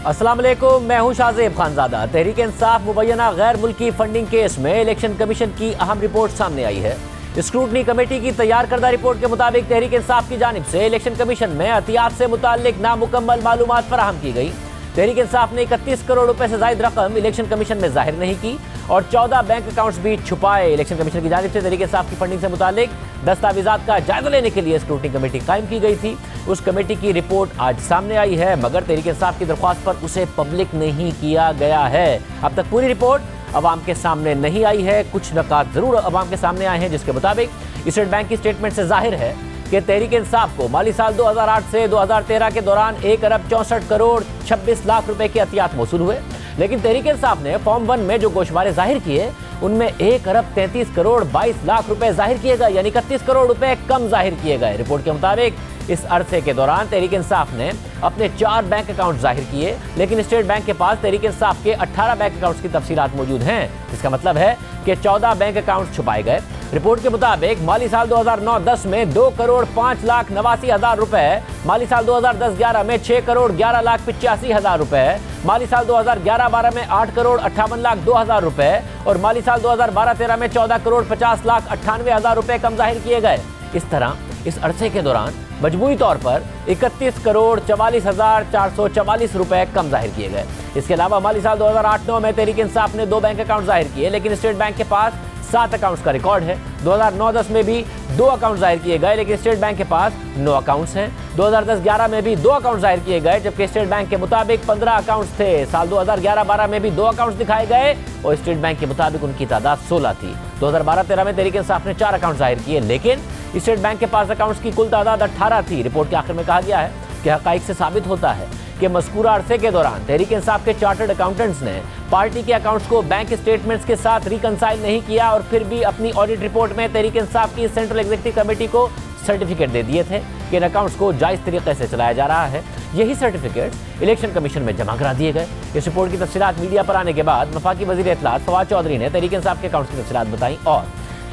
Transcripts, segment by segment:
अस्सलाम वालेकुम, मैं हूं शाहजेब खानजादा। तहरीक इंसाफ मुबैना गैर मुल्की फंडिंग केस में इलेक्शन कमीशन की अहम रिपोर्ट सामने आई है। स्क्रूटनी कमेटी की तैयार करदा रिपोर्ट के मुताबिक तहरीक इंसाफ की जानिब से इलेक्शन कमीशन में एहतियात से मुताल्लिक नामुकम्मल मालूमात फराहम की गई। तहरीक इंसाफ ने 31 करोड़ रुपए से जायद रकम इलेक्शन कमीशन में जाहिर नहीं की और 14 बैंक अकाउंट्स भी छुपाए। इलेक्शन कमीशन की जानिब से तहरीक इंसाफ की फंडिंग से मुताल्लिक दस्तावेजात का जायजा लेने के लिए स्क्रूटनी कमेटी कायम की गई थी। उस कमेटी की रिपोर्ट आज सामने आई है, मगर तहरीक इंसाफ की दरख्वास्त पर उसे पब्लिक नहीं किया गया है। अब तक पूरी रिपोर्ट अवाम के सामने नहीं आई है। कुछ नकात जरूर अवाम के सामने आए हैं, जिसके मुताबिक स्टेट बैंक की स्टेटमेंट से जाहिर है कि तहरीक इंसाफ को माली साल 2008 से 2013 के दौरान 1 अरब 64 करोड़ 26 लाख रुपए के एहतियात मौसूल हुए। लेकिन तहरीक इंसाफ ने फॉर्म 1 में जो गोशवारे जाहिर किए उनमें 1 अरब 33 करोड़ 22 लाख रुपए जाहिर किए गए, यानी 31 करोड़ रुपए कम जाहिर किए गए। रिपोर्ट के मुताबिक इस अरसे के दौरान तहरीक इंसाफ ने अपने 4 बैंक अकाउंट जाहिर किए, लेकिन स्टेट बैंक के पास तहरीक इंसाफ के 18 बैंक अकाउंट्स की तफसीलात मौजूद हैं। इसका मतलब है कि 14 बैंक अकाउंट छुपाए गए। रिपोर्ट के मुताबिक माली साल 2009-10 में 2 करोड़ 5 लाख 89 हजार रुपए, माली साल 2010-11 में 6 करोड़ 11 लाख 85 हजार रुपए, माली साल 2011-12 में 8 करोड़ 58 लाख 2 हजार रुपए और माली साल 2012-13 में 14 करोड़ 50 लाख 98 हजार रुपए कम जाहिर किए गए। इस तरह इस अरसे के दौरान मजमूई तौर पर 31 करोड़ 44 हजार 444 रुपए कम जाहिर किए गए। इसके अलावा माली साल 2008-9 में तहरीक इंसाफ ने 2 बैंक अकाउंट जाहिर किए, लेकिन स्टेट बैंक के पास 7 अकाउंट्स का रिकॉर्ड है। 2009-10 में भी 2 अकाउंट जाहिर किए गए, लेकिन स्टेट बैंक के पास 9 अकाउंट्स हैं। 2010-11 में भी 2 अकाउंट जाहिर किए गए, जबकि स्टेट बैंक के मुताबिक 15 अकाउंट्स थे। साल 2011-12 में भी 2 अकाउंट्स दिखाए गए और स्टेट बैंक के मुताबिक उनकी तादाद 16 थी। 2012-13 में तहरीक इंसाफ ने 4 अकाउंट जाहिर किए, लेकिन स्टेट बैंक के पास अकाउंट्स की कुल तादाद 18 थी। रिपोर्ट के आखिर में कहा गया है कि हकाइक से साबित होता है कि मज़कूरा अरसे के दौरान तहरीक इंसाफ के चार्टर्ड अकाउंटेंट्स ने पार्टी के अकाउंट्स को बैंक स्टेटमेंट्स के साथ रिकंसाइल नहीं किया और फिर भी अपनी ऑडिट रिपोर्ट में तहरीक इंसाफ की सेंट्रल एग्जीक्यूटिव कमेटी को सर्टिफिकेट दे दिए थे कि इन अकाउंट्स को जायज़ तरीके से चलाया जा रहा है। यही सर्टिफिकेट इलेक्शन कमीशन में जमा करा दिए गए। इस रिपोर्ट की तफसीलात मीडिया पर आने के बाद वफाकी वज़ीर इत्तलात फवाद चौधरी ने तहरीक इंसाफ के अकाउंट्स की तफसीलात बताई और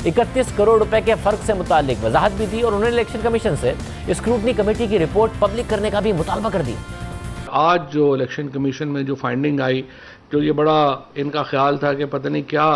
31 करोड़ रुपए के फर्क से मुतालिक वजाहत भी दी और उन्होंने इलेक्शन कमीशन से स्क्रूटनी कमेटी की रिपोर्ट पब्लिक करने का भी मुतालबा कर दिया। आज जो इलेक्शन कमीशन में जो फाइंडिंग आई, जो ये बड़ा इनका ख्याल था कि पता नहीं क्या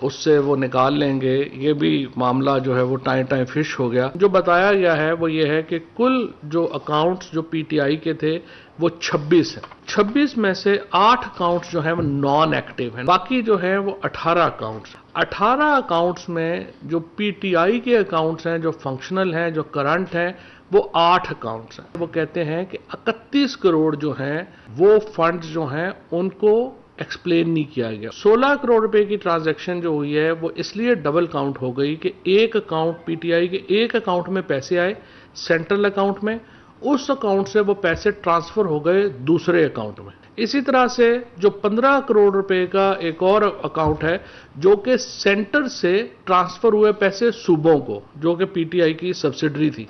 उससे वो निकाल लेंगे, ये भी मामला जो है वो टाइम फिश हो गया। जो बताया गया है वो ये है कि कुल जो अकाउंट्स जो पीटीआई के थे वो 26 है। 26 में से 8 अकाउंट्स जो है वो नॉन एक्टिव हैं, बाकी जो है वो 18 अकाउंट्स। 18 अकाउंट्स में जो पीटीआई के अकाउंट्स हैं, जो फंक्शनल हैं, जो करंट हैं, वो 8 अकाउंट्स हैं। वो कहते हैं कि 31 करोड़ जो हैं वो फंड्स जो हैं उनको एक्सप्लेन नहीं किया गया। 16 करोड़ रुपए की ट्रांजैक्शन जो हुई है वो इसलिए डबल काउंट हो गई कि एक अकाउंट पीटीआई के एक अकाउंट में पैसे आए सेंट्रल अकाउंट में, उस अकाउंट से वो पैसे ट्रांसफर हो गए दूसरे अकाउंट में। इसी तरह से जो 15 करोड़ रुपए का एक और अकाउंट है जो कि सेंटर से ट्रांसफर हुए पैसे सूबों को, जो कि पीटीआई की सब्सिडरी थी,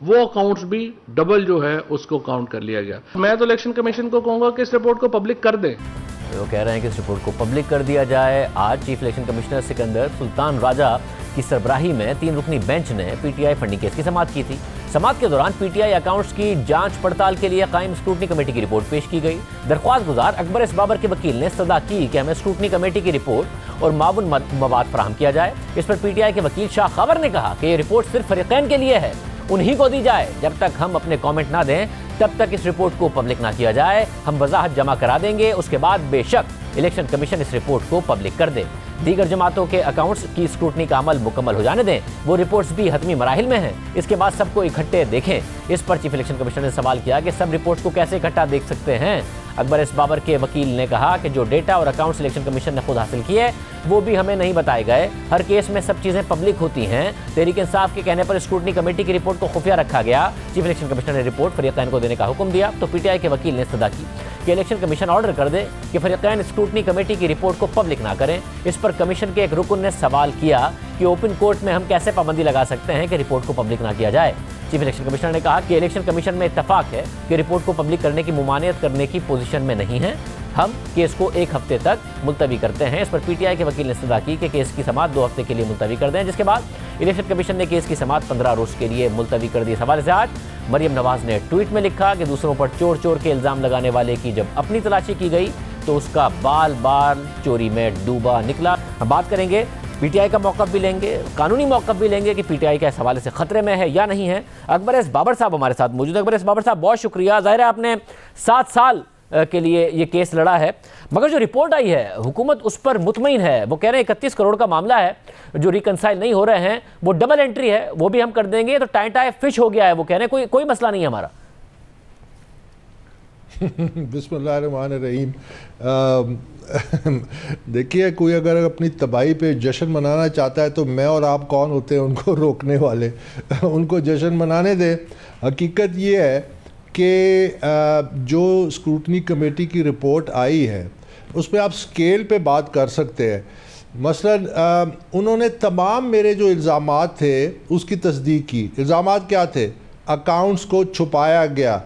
वो अकाउंट्स भी डबल जो है उसको काउंट कर लिया गया। मैं तो इलेक्शन कमीशन को कहूंगा कि इस रिपोर्ट को पब्लिक कर दें। वो कह रहे हैं कि इस रिपोर्ट को पब्लिक कर दिया जाए। आज chief election commissioner Sikandar Sultan Raja की सरबराही में 3 रुकनी बेंच ने पीटीआई फंडिंग केस की समाअत की थी। समाअत के दौरान पीटीआई अकाउंट्स की जांच पड़ताल के लिए कायम स्क्रूटनी कमेटी की रिपोर्ट पेश की गई। दरख्वास्त गुजार अकबर एस बाबर के वकील ने सदा की कि हमें स्क्रूटनी कमेटी की रिपोर्ट और मावून मवाद फराहम किया जाए। इस पर पीटीआई के वकील शाह खबर ने कहा कि ये रिपोर्ट सिर्फ फरीकैन के लिए है, उन्हीं को दी जाए। जब तक हम अपने कमेंट ना दें तब तक इस रिपोर्ट को पब्लिक ना किया जाए। हम वजाहत जमा करा देंगे, उसके बाद बेशक इलेक्शन कमीशन इस रिपोर्ट को पब्लिक कर दे। दीगर जमातों के अकाउंट्स की स्क्रूटनी का अमल मुकम्मल हो जाने दें, वो रिपोर्ट्स भी हतमी मराहिल में हैं, इसके बाद सबको इकट्ठे देखें। इस पर चीफ इलेक्शन कमिश्नर ने सवाल किया कि सब रिपोर्ट्स को कैसे इकट्ठा देख सकते हैं। अकबर एस बाबर के वकील ने कहा कि जो डेटा और अकाउंट्स इलेक्शन कमीशन ने खुद हासिल किए वो भी हमें नहीं बताए गए। हर केस में सब चीजें पब्लिक होती हैं। तहरीक इंसाफ के कहने पर स्क्रूटनी कमेटी की रिपोर्ट को खुफिया रखा गया। चीफ इलेक्शन कमिश्नर ने रिपोर्ट फरीकैन को देने का हुक्म दिया तो पीटीआई के वकील ने सदा की कि इलेक्शन कमीशन ऑर्डर कर दे कि फरीकैन स्क्रूटनी कमेटी की रिपोर्ट को पब्लिक ना करें। इस पर कमीशन के एक रुकन ने सवाल किया कि ओपन कोर्ट में हम कैसे पाबंदी लगा सकते हैं कि रिपोर्ट को पब्लिक ना किया जाए। चीफ इलेक्शन कमिश्नर ने कहा कि इलेक्शन कमीशन में इत्तफाक है कि रिपोर्ट को पब्लिक करने की मुमानियत करने की पोजीशन में नहीं है। हम केस को 1 हफ्ते तक मुलतवी करते हैं। इस पर पीटीआई के वकील ने इस्तदा की कि केस की समाअत 2 हफ्ते के लिए मुलतवी कर दें, जिसके बाद इलेक्शन कमीशन ने केस की समाअत 15 रोज के लिए मुलतवी कर दी। इस हवाले से आज मरियम नवाज ने ट्वीट में लिखा कि दूसरों पर चोर चोर के इल्ज़ाम लगाने वाले की जब अपनी तलाशी की गई तो उसका बाल बाल चोरी में डूबा निकला। हम बात करेंगे, पीटीआई का मौक़िफ़ भी लेंगे, कानूनी मौक़िफ़ भी लेंगे कि पीटीआई का इस हवाले से ख़तरे में है या नहीं है। अकबर एस बाबर साहब हमारे साथ मौजूद है। अकबर एस बाबर साहब, बहुत शुक्रिया। ज़ाहिर है आपने 7 साल के लिए ये केस लड़ा है, मगर जो रिपोर्ट आई है हुकूमत उस पर मुतमईन है। वो कह रहे हैं 31 करोड़ का मामला है जो रिकंसाइल नहीं हो रहे हैं, वो डबल एंट्री है, वो भी हम कर देंगे। तो टाई फिश हो गया है, वो कह रहे हैं कोई मसला नहीं है हमारा। बिस्मिल्लाहिर्रहमानिर्रहीम। देखिए, कोई अगर अपनी तबाही पे जश्न मनाना चाहता है तो मैं और आप कौन होते हैं उनको रोकने वाले। उनको जश्न मनाने दें। हकीकत ये है कि जो स्क्रूटनी कमेटी की रिपोर्ट आई है उस पर आप स्केल पे बात कर सकते हैं। मसलन उन्होंने तमाम मेरे जो इल्ज़ामात थे उसकी तस्दीक की। इल्ज़ामात क्या थे? अकाउंट्स को छुपाया गया।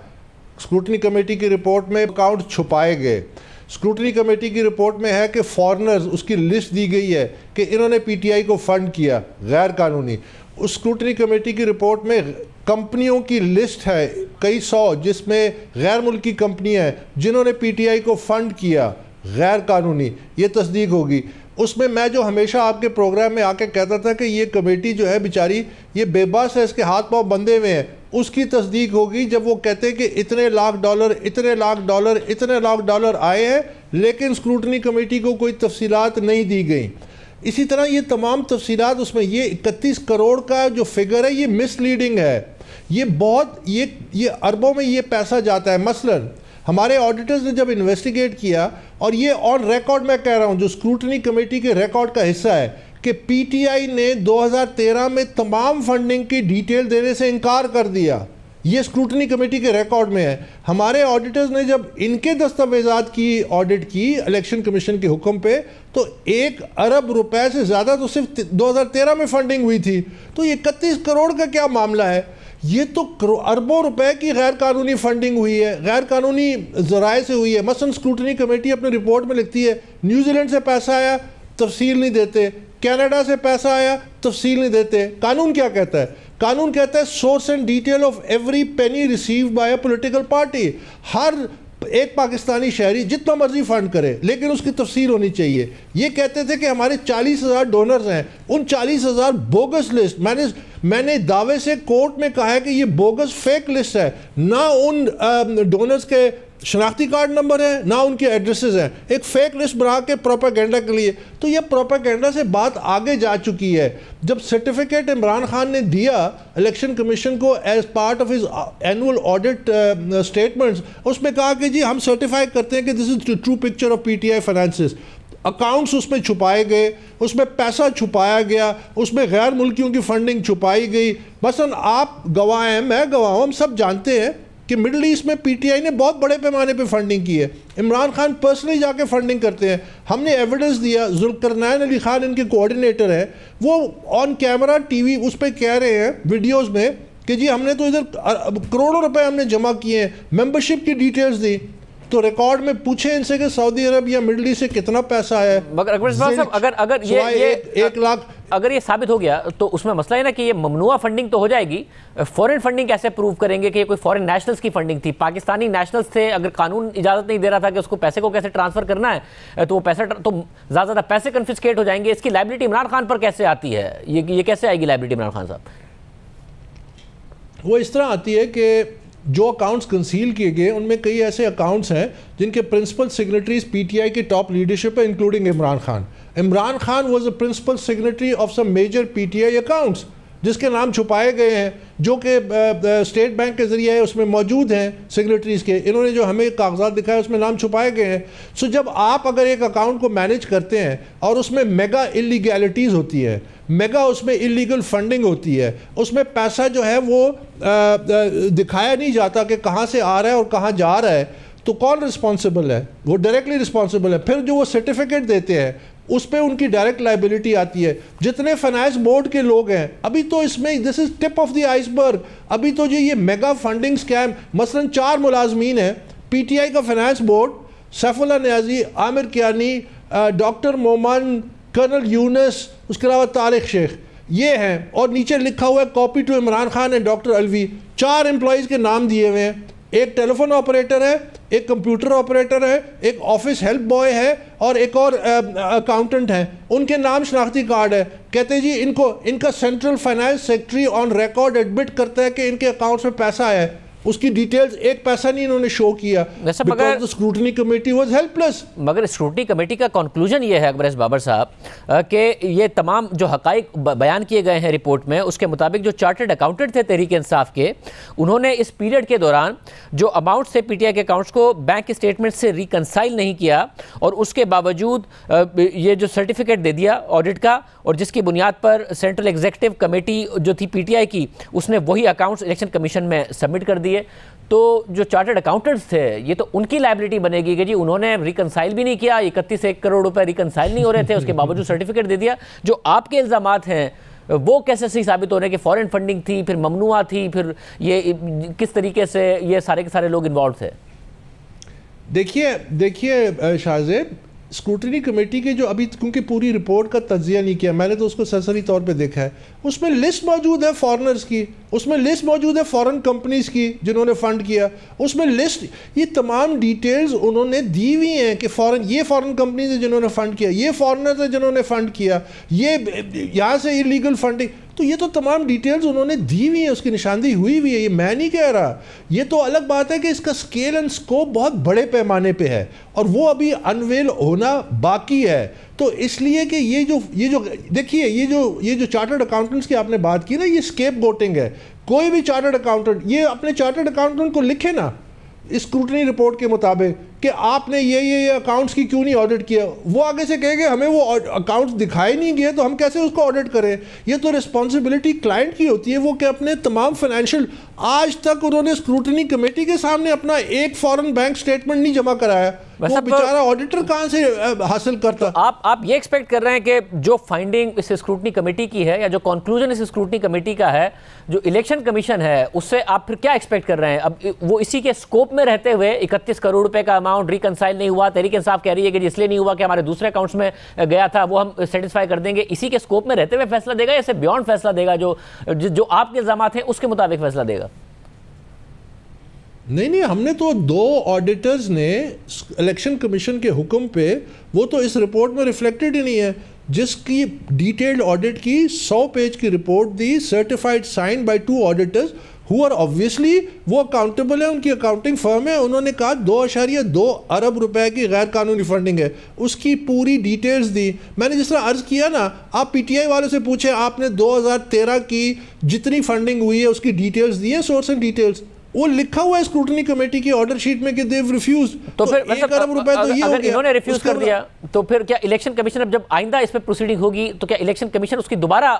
स्क्रूटनी कमेटी की रिपोर्ट में अकाउंट छुपाए गए। स्क्रूटनी कमेटी की रिपोर्ट में है कि फॉरेनर्स, उसकी लिस्ट दी गई है कि इन्होंने पीटीआई को फ़ंड किया गैर कानूनी। उस स्क्रूटनी कमेटी की रिपोर्ट में कंपनियों की लिस्ट है कई सौ, जिसमें गैर मुल्की कंपनियां हैं जिन्होंने पीटीआई को फ़ंड किया गैर कानूनी। ये तस्दीक होगी। उसमें मैं जो हमेशा आपके प्रोग्राम में आके कहता था कि ये कमेटी जो है बेचारी ये बेबस है, इसके हाथ पांव बंधे हुए हैं, उसकी तस्दीक होगी जब वो कहते हैं कि इतने लाख डॉलर इतने लाख डॉलर आए हैं, लेकिन स्क्रूटनी कमेटी को कोई तफसीलात नहीं दी गई। इसी तरह ये तमाम तफसीलात उसमें, ये 31 करोड़ का जो फिगर है ये मिसलीडिंग है। ये बहुत ये अरबों में ये पैसा जाता है। मसलन हमारे ऑडिटर्स ने जब इन्वेस्टिगेट किया, और ये ऑन रिकॉर्ड मैं कह रहा हूँ, जो स्क्रूटनी कमेटी के रिकॉर्ड का हिस्सा है, कि पीटीआई ने 2013 में तमाम फंडिंग की डिटेल देने से इनकार कर दिया। ये स्क्रूटनी कमेटी के रिकॉर्ड में है। हमारे ऑडिटर्स ने जब इनके दस्तावेजात की ऑडिट की इलेक्शन कमीशन के हुक्म पे, तो 1 अरब रुपए से ज़्यादा तो सिर्फ 2013 में फंडिंग हुई थी। तो ये 31 करोड़ का क्या मामला है? ये तो अरबों रुपए की गैर कानूनी फंडिंग हुई है, गैर कानूनी ज़राए से हुई है। मसलन स्क्रूटनी कमेटी अपनी रिपोर्ट में लिखती है न्यूजीलैंड से पैसा आया, तफसील नहीं देते, कनाडा से पैसा आया, तफसील नहीं देते। कानून क्या कहता है? कानून कहता है source and detail of every penny received by a political party. हर एक पाकिस्तानी शहरी जितना मर्जी फंड करे, लेकिन उसकी तफसील होनी चाहिए। ये कहते थे कि हमारे 40,000 डोनर्स हैं, उन 40,000 बोगस लिस्ट, मैंने दावे से कोर्ट में कहा है कि ये बोगस फेक लिस्ट है। ना उन डोनर्स के शनाख्ती कार्ड नंबर है, ना उनके एड्रेसेस हैं। एक फेक लिस्ट बना के प्रोपेगेंडा के लिए। तो ये प्रोपेगेंडा से बात आगे जा चुकी है। जब सर्टिफिकेट इमरान खान ने दिया इलेक्शन कमीशन को as part of his annual audit statements, उसमें कहा कि जी हम सर्टिफाई करते हैं कि this is true picture of PTI finances. Accounts उसमें छुपाए गए, उसमें पैसा छुपाया गया, उसमें गैर मुल्कियों की फंडिंग छुपाई गई। मसलन आप गवाह हैं, मैं गवाह हूँ, हम सब जानते हैं कि मिडल ईस्ट में पीटीआई ने बहुत बड़े पैमाने पे फंडिंग की है। इमरान खान पर्सनली जाके फंडिंग करते हैं। हमने एविडेंस दिया, जुल्करनैन अली खान इनके कोऑर्डिनेटर हैं, वो ऑन कैमरा टीवी उस पर कह रहे हैं वीडियोस में कि जी हमने तो इधर करोड़ों रुपए हमने जमा किए हैं, मेंबरशिप की डिटेल्स दी। तो रिकॉर्ड में पूछे इनसे कि सऊदी अरब या मिडल ईस्ट से कितना पैसा है। मगर अकबर साहब, अगर ये 1 लाख अगर ये साबित हो गया तो उसमें मसला है ना कि ये ममनुआ फंडिंग तो हो जाएगी। फॉरेन फंडिंग कैसे प्रूव करेंगे कि ये कोई फॉरेन नेशनल्स की फंडिंग थी? पाकिस्तानी नेशनल्स थे, अगर कानून इजाजत नहीं दे रहा था कि उसको पैसे को कैसे ट्रांसफर करना है, तो वो पैसा तो ज़्यादा पैसे कन्फिस्केट हो जाएंगे। इसकी लायबिलिटी इमरान खान पर कैसे आती है? ये कैसे आएगी लायबिलिटी इमरान खान साहब? वो इस तरह आती है कि जो अकाउंट्स कंसील किए गए उनमें कई ऐसे अकाउंट्स हैं जिनके प्रिंसिपल सिग्नेटरीज पीटीआई की टॉप लीडरशिप है, including Imran Khan. Imran Khan was the principal signatory of some major PTI accounts जिसके नाम छुपाए गए हैं, जो कि स्टेट बैंक के ज़रिए उसमें मौजूद हैं सिग्नेटरीज़ के। इन्होंने जो हमें कागजात दिखाए उसमें नाम छुपाए गए हैं। सो जब आप अगर एक अकाउंट को मैनेज करते हैं और उसमें मेगा इलीगैलिटीज़ होती है, मेगा उसमें इलीगल फंडिंग होती है, उसमें पैसा जो है वो दिखाया नहीं जाता कि कहाँ से आ रहा है और कहाँ जा रहा है, तो कौन रिस्पॉन्सिबल है? वो डायरेक्टली रिस्पॉन्सिबल है। फिर जो वो सर्टिफिकेट देते हैं उस पर उनकी डायरेक्ट लाइबिलिटी आती है। जितने फाइनेंस बोर्ड के लोग हैं, अभी तो इसमें this is tip of the iceberg, अभी तो जो ये मेगा फंडिंग स्कैम, मसलन 4 मुलाजमीन हैं पीटीआई का finance board, Saifullah Niazi, Amir Kiyani, doctor Momin, colonel Younis, उसके अलावा तारिक शेख, ये हैं। और नीचे लिखा हुआ है copy to Imran Khan and doctor Alvi. 4 employees के नाम दिए हुए हैं, एक टेलीफोन ऑपरेटर है, एक कंप्यूटर ऑपरेटर है, एक ऑफिस हेल्प बॉय है और एक और अकाउंटेंट है। उनके नाम शनाख्ती कार्ड है। कहते हैं जी इनका central finance secretary on record admit करता है कि इनके अकाउंट्स में पैसा है। उसकी डिटेल्स, एक पैसा नहीं इन्होंने शो किया, because the scrutiny committee was helpless. मगर स्क्रूटनी कमेटी का कंक्लूजन ये है अकबर बाबर साहब कि ये तमाम जो हकाइक बयान किए गए हैं रिपोर्ट में, उसके मुताबिक जो चार्टर्ड अकाउंटेंट थे तहरीक इंसाफ के, उन्होंने इस पीरियड के दौरान जो अमाउंट्स थे पीटीआई के अकाउंट्स को बैंक स्टेटमेंट से रिकंसाइल नहीं किया, और उसके बावजूद ये जो सर्टिफिकेट दे दिया ऑडिट का, और जिसकी बुनियाद पर सेंट्रल एग्जीक्यूटिव कमेटी जो थी पीटीआई की, उसने वही अकाउंट्स इलेक्शन कमीशन में सबमिट कर दिए। तो जो चार्टर्ड अकाउंटेंट्स थे, ये तो उनकी लायबिलिटी बनेगी कि जी उन्होंने रिकंसाइल भी नहीं किया, 31 करोड़ रुपए रिकंसाइल नहीं हो रहे थे, उसके बावजूद सर्टिफिकेट दे दिया। जो आपके इल्ज़ामात हैं वो कैसे सही साबित हो रहे हैं कि फॉरेन फंडिंग थी, फिर ममनुआ थी, फिर ये किस तरीके से ये सारे के सारे लोग इन्वॉल्व थे? देखिए शाहजेब, स्क्रूटनी कमेटी के जो अभी, क्योंकि पूरी रिपोर्ट का तज्जिया नहीं किया मैंने, तो उसको सरसरी तौर पे देखा है, उसमें लिस्ट मौजूद है फॉरेनर्स की, उसमें लिस्ट मौजूद है फॉरेन कंपनीज की जिन्होंने फ़ंड किया, उसमें लिस्ट, ये तमाम डिटेल्स उन्होंने दी हुई हैं कि ये फॉरेन कंपनीज है जिन्होंने फ़ंड किया, ये फॉरेनर्स है जिन्होंने फ़ंड किया, ये यहाँ से इलीगल फंडिंग, तो ये तो तमाम डिटेल्स उन्होंने दी हुई है, उसकी निशानदेही हुई हुई है। ये मैं नहीं कह रहा। ये तो अलग बात है कि इसका स्केल एंड स्कोप बहुत बड़े पैमाने पे है और वो अभी अनवेल होना बाकी है। तो इसलिए कि ये जो देखिए, ये जो चार्टर्ड अकाउंटेंट्स की आपने बात की ना, ये स्केप गोटिंग है। कोई भी चार्टर्ड अकाउंटेंट ये अपने चार्टर्ड अकाउंटेंट को लिखे ना इस स्क्रूटनी रिपोर्ट के मुताबिक कि आपने ये अकाउंट्स की क्यों नहीं ऑडिट किया, वो आगे से कहेंगे हमें वो अकाउंट्स दिखाए नहीं गए तो हम कैसे उसको ऑडिट करें। ये तो रिस्पॉन्सिबिलिटी क्लाइंट की होती है, वो कि अपने तमाम फाइनेंशियल, आज तक उन्होंने स्क्रूटनी कमेटी के सामने अपना एक फॉरेन बैंक स्टेटमेंट नहीं जमा कराया, वो बेचारा ऑडिटर कहाँ से हासिल करता। तो आप ये एक्सपेक्ट कर रहे हैं कि जो फाइंडिंग इस स्क्रूटनी कमेटी की है या जो कंक्लूजन इस स्क्रूटनी कमेटी का है, जो इलेक्शन कमीशन है, उससे आप फिर क्या एक्सपेक्ट कर रहे हैं? अब वो इसी के स्कोप में रहते हुए 31 करोड़ रुपए का अमाउंट रिकंसाइल नहीं हुआ, तहरीक इंसाफ कह रही है कि इसलिए नहीं हुआ कि हमारे दूसरे अकाउंट्स में गया था, वो हम सेटिस्फाई कर देंगे, इसी के स्कोप में रहते हुए फैसला देगा या इससे बियॉन्ड फैसला देगा, जो आपके इल्जामात हैं उसके मुताबिक फैसला देगा? नहीं, हमने तो 2 ऑडिटर्स ने इलेक्शन कमीशन के हुक्म पे, वो तो इस रिपोर्ट में रिफ्लेक्टेड ही नहीं है, जिसकी डिटेल्ड ऑडिट की 100 पेज की रिपोर्ट दी, certified sign by 2 auditors who are obviously वो अकाउंटेबल है, उनकी अकाउंटिंग फर्म है। उन्होंने कहा 2.2 अरब रुपए की गैर कानूनी फंडिंग है, उसकी पूरी डिटेल्स दी। मैंने जिस तरह अर्ज किया ना, आप पीटीआई वालों से पूछे, आपने 2013 की जितनी फंडिंग हुई है उसकी डिटेल्स दी है, सोर्स एंड डिटेल्स, वो लिखा हुआ है स्क्रूटनी कमेटी की ऑर्डर शीट में कि देव रिफ्यूज। तो फिर 1 अरब रुपए तो ये हो गया, इन्होंने रिफ्यूज कर दिया, तो फिर क्या इलेक्शन कमीशन अब जब आइंदा इस पे प्रोसीडिंग होगी तो क्या इलेक्शन कमीशन उसकी दोबारा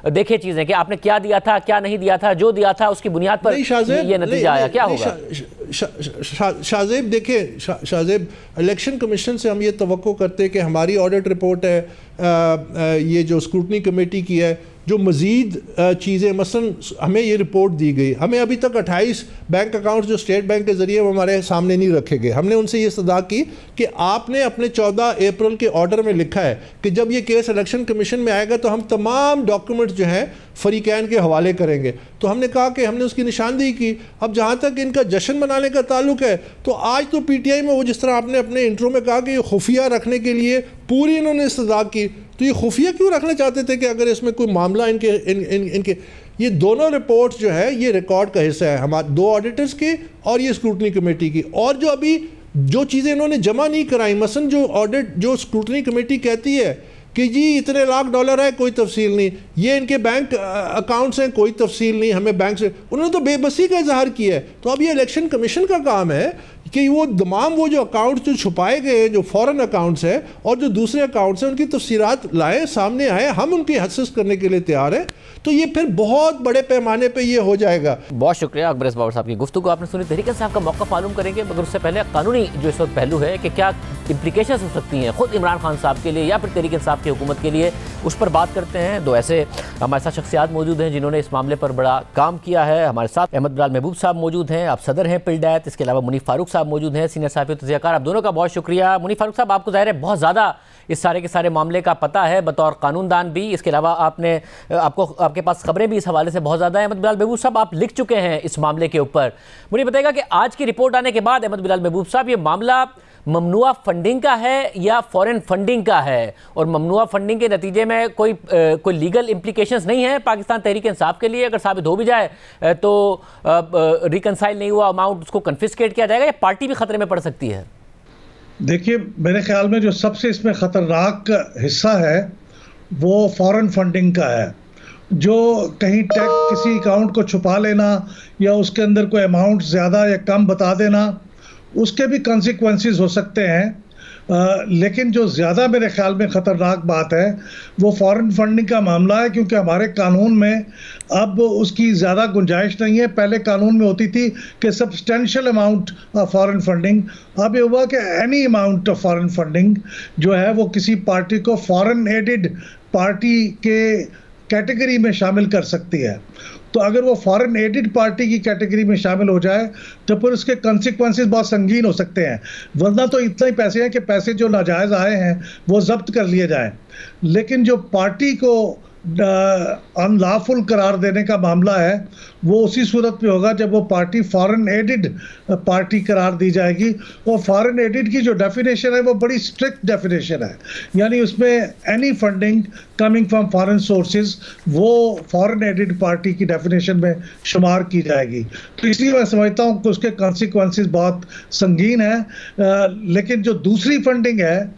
देखे चीजें कि आपने क्या दिया था, क्या नहीं दिया था, जो दिया था उसकी बुनियाद पर ये नतीजा आया, क्या होगा? शाहजेब देखें, शाहजेब, इलेक्शन कमीशन से हम ये तवक्को करते हैं कि हमारी ऑडिट रिपोर्ट है, ये जो स्क्रूटनी कमेटी की है, जो मज़ीद चीज़ें, मसलन हमें ये रिपोर्ट दी गई, हमें अभी तक 28 बैंक अकाउंट्स जो स्टेट बैंक के ज़रिए हमारे सामने नहीं रखे गए। हमने उनसे ये सदा की कि आपने अपने 14 अप्रैल के ऑर्डर में लिखा है कि जब ये केस इलेक्शन कमीशन में आएगा तो हम तमाम डॉक्यूमेंट्स जो हैं फरीकैन के हवाले करेंगे। तो हमने कहा कि हमने उसकी निशानदेही की। अब जहाँ तक इनका जश्न मनाने का ताल्लुक है, तो आज तो पीटीआई में वो जिस तरह आपने अपने इंट्रो में कहा कि ये खुफिया रखने के लिए पूरी इन्होंने इस्तदा की, तो ये खुफिया क्यों रखना चाहते थे कि अगर इसमें कोई मामला इनके ये दोनों रिपोर्ट्स जो है ये रिकॉर्ड का हिस्सा है, हमारे 2 ऑडिटर्स की और ये स्क्रूटनी कमेटी की। और जो अभी जो चीज़ें इन्होंने जमा नहीं कराई, मसलन जो स्क्रूटनी कमेटी कहती है कि जी इतने लाख डॉलर है, कोई तफसील नहीं, ये इनके बैंक अकाउंट्स हैं, कोई तफसील नहीं, हमें बैंक से, उन्होंने तो बेबसी का इजहार किया है। तो अब ये इलेक्शन कमीशन का काम है कि वो तमाम वो जो अकाउंट्स जो छुपाए गए, जो फॉरेन अकाउंट्स हैं और जो दूसरे अकाउंट्स हैं, उनकी तफसीलात लाएँ, सामने आए, हम उनकी हसस करने के लिए तैयार हैं। तो ये फिर बहुत बड़े पैमाने पे ये हो जाएगा। बहुत शुक्रिया अकबर बाबर साहब की गुफ्तगू आपने सुनी। तहरीक इंसाफ का मौका मालूम करेंगे, मगर उससे पहले कानूनी जो इस वक्त पहलू है कि क्या इम्प्लीकेशन हो सकती हैं खुद इमरान खान साहब के लिए या फिर तहरीक इंसाफ की हुकूमत के लिए, उस पर बात करते हैं। 2 ऐसे हमारे साथ शख्सियात मौजूद हैं जिन्होंने इस मामले पर बड़ा काम किया है। हमारे साथ अहमद बिलाल महबूब साहब मौजूद हैं, आप सदर हैं पिल्डैत, इसके अलावा मुनीफ फारूक साहब साहब मौजूद हैं, सीनियर सहाफ़ी तज़कियाकार। आप दोनों का बहुत शुक्रिया। मुनीर फारूक साहब, आपको ज़ाहिर है बहुत ज़्यादा इस सारे के सारे मामले का पता है बतौर कानूनदान भी, इसके अलावा आपके पास खबरें भी इस हवाले से बहुत ज़्यादा हैं। अहमद बिलाल महबूब साहब, आप लिख चुके हैं इस मामले के ऊपर, मुझे बताइएगा कि आज की रिपोर्ट आने के बाद अहमद बिलाल महबूब साहब, ये मामला ममनुआ फंडिंग का है या फॉरेन फंडिंग का है, और ममनुआ फंडिंग के नतीजे में कोई लीगल इम्प्लीकेशंस नहीं है पाकिस्तान तहरीक इंसाफ के लिए? अगर साबित हो भी जाए तो रिकंसाइल नहीं हुआ अमाउंट, उसको कन्फिस्केट किया जाएगा या पार्टी भी खतरे में पड़ सकती है? देखिए, मेरे ख्याल में जो सबसे इसमें ख़तरनाक हिस्सा है वो फॉरेन फंडिंग का है, जो कहीं किसी अकाउंट को छुपा लेना या उसके अंदर कोई अमाउंट ज़्यादा या कम बता देना, उसके भी कॉन्सिक्वेंसेस हो सकते हैं। लेकिन जो ज़्यादा मेरे ख्याल में ख़तरनाक बात है वो फॉरेन फंडिंग का मामला है, क्योंकि हमारे कानून में अब उसकी ज़्यादा गुंजाइश नहीं है। पहले कानून में होती थी कि substantial amount of foreign funding, अब ये हुआ कि any amount of foreign funding जो है वो किसी पार्टी को फॉरेन एडेड पार्टी के कैटेगरी में शामिल कर सकती है। तो अगर वो फॉरेन एडेड पार्टी की कैटेगरी में शामिल हो जाए तो फिर उसके कॉन्सिक्वेंसेस बहुत संगीन हो सकते हैं। वरना तो इतना ही पैसे हैं कि पैसे जो नाजायज़ आए हैं वो जब्त कर लिए जाएं, लेकिन जो पार्टी को अनलॉफुल करार देने का मामला है वो उसी सूरत में होगा जब वो पार्टी फॉरेन एडेड पार्टी करार दी जाएगी। और फॉरेन एडेड की जो डेफिनेशन है वो बड़ी स्ट्रिक्ट डेफिनेशन है, यानी उसमें any funding coming from foreign sources वो फॉरेन एडेड पार्टी की डेफिनेशन में शुमार की जाएगी। तो इसलिए मैं समझता हूँ कि उसके कॉन्सिक्वेंसेस बहुत संगीन हैं। लेकिन जो दूसरी फंडिंग है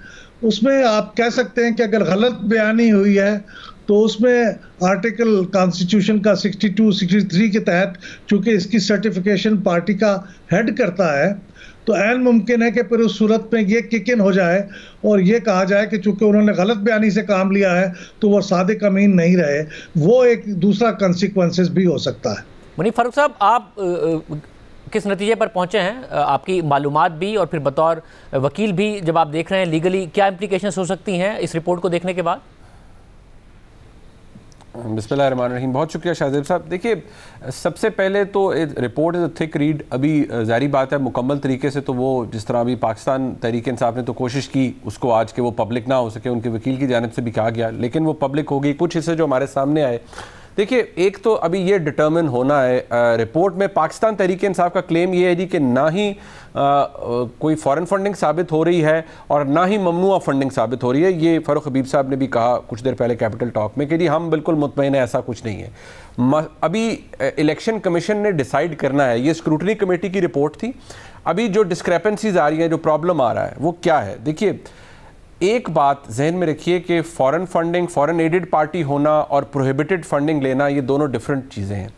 उसमें आप कह सकते हैं कि अगर गलत बयानी हुई है तो उसमें आर्टिकल कॉन्स्टिट्यूशन का 62-63 के तहत, चूँकि इसकी सर्टिफिकेशन पार्टी का हेड करता है, तो ऐन मुमकिन है कि फिर उस सूरत में ये किक इन हो जाए और ये कहा जाए कि चूँकि उन्होंने गलत बयानी से काम लिया है तो वो सादिक अमीन नहीं रहे। वो एक दूसरा कॉन्सिक्वेंसेस भी हो सकता है। मुनीर फारूक साहब, आप किस नतीजे पर पहुंचे हैं? आपकी मालूमात भी और फिर बतौर वकील भी जब आप देख रहे हैं लीगली क्या इम्प्लीकेशंस हो सकती हैं इस रिपोर्ट को देखने के बाद? बिस्मिल्लाहिर्रहमानिर्रहीम। बहुत शुक्रिया शाहज़ेब साहब। देखिए, सबसे पहले तो report is a thick read. अभी ज़ाहिर बात है मुकम्मल तरीके से तो वो जिस तरह अभी पाकिस्तान तहरीक इंसाफ ने तो कोशिश की उसको आज के वो पब्लिक ना हो सके, उनके वकील की जानिब से भी कहा गया, लेकिन वो पब्लिक हो गई। कुछ हिस्से जो हमारे सामने आए, देखिए, एक तो अभी ये डिटर्मिन होना है रिपोर्ट में पाकिस्तान तहरीक इंसाफ का क्लेम ये है जी कि ना ही कोई फॉरेन फंडिंग साबित हो रही है और ना ही ममनुआ फंडिंग साबित हो रही है। ये फ़ारूक हबीब साहब ने भी कहा कुछ देर पहले कैपिटल टॉक में कि जी हम बिल्कुल मुतमईन है, ऐसा कुछ नहीं है। अभी इलेक्शन कमीशन ने डिसाइड करना है, ये स्क्रूटनी कमेटी की रिपोर्ट थी। अभी जो डिस्क्रेपेंसीज आ रही हैं, जो प्रॉब्लम आ रहा है वो क्या है? देखिए, एक बात जहन में रखिए कि foreign funding, foreign aided party होना और प्रोहिबिटेड फंडिंग लेना ये दोनों डिफरेंट चीज़ें हैं।